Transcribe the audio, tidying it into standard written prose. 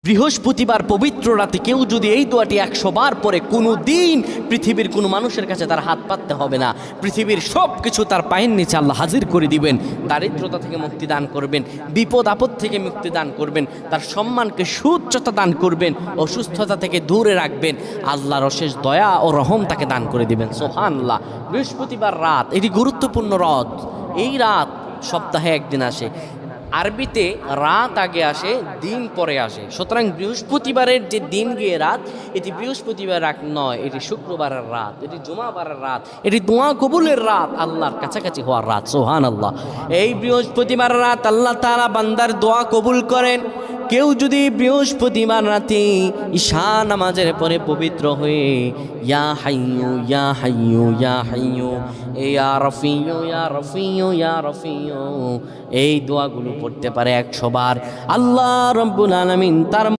বৃহস্পতিবার পবিত্র রাতে কেউ যদি এই দোয়াটি 100 বার পরে কোনো দিন পৃথিবীর কোনো মানুষের কাছে তার হাত পাততে হবে না, পৃথিবীর সব কিছু তার পায়ের নিচে আল্লাহ হাজির করে দিবেন। দারিদ্রতা থেকে মুক্তি দান করবেন, বিপদ আপদ থেকে মুক্তি দান করবেন, তার সম্মানকে সুউচ্চতা দান করবেন, অসুস্থতা থেকে দূরে রাখবেন, আল্লাহর অশেষ দয়া ও রহম তাকে দান করে দিবেন। সুবহানাল্লাহ। বৃহস্পতিবার রাত এটি গুরুত্বপূর্ণ রাত। এই রাত সপ্তাহে একদিন আসে। আরবিতে রাত আগে আসে, দিন পরে আসে। সুতরাং বৃহস্পতিবারের যে দিন গিয়ে রাত, এটি বৃহস্পতিবার রাত নয়, এটি শুক্রবারের রাত, এটি জুমাবারের রাত, এটি দোয়া কবুলের রাত, আল্লাহর কাছাকাছি হওয়ার রাত। সুবহানাল্লাহ। এই বৃহস্পতিবার রাত আল্লাহ তাআলা বান্দার দোয়া কবুল করেন। কেউ যদি বৃহস্পতিবার রাতে ঈশা নামাজের পরে পবিত্র হয়ে ইয়া হাইয়ু ইয়া হাইয়ু ইয়া হাইয়ু ইয়া রফিয়ু ইয়া রফিয়ু ইয়া রফিয়ু এই দোয়াগুলো পড়তে পারে 100 বার, আল্লাহ রাব্বুল আলামিন তার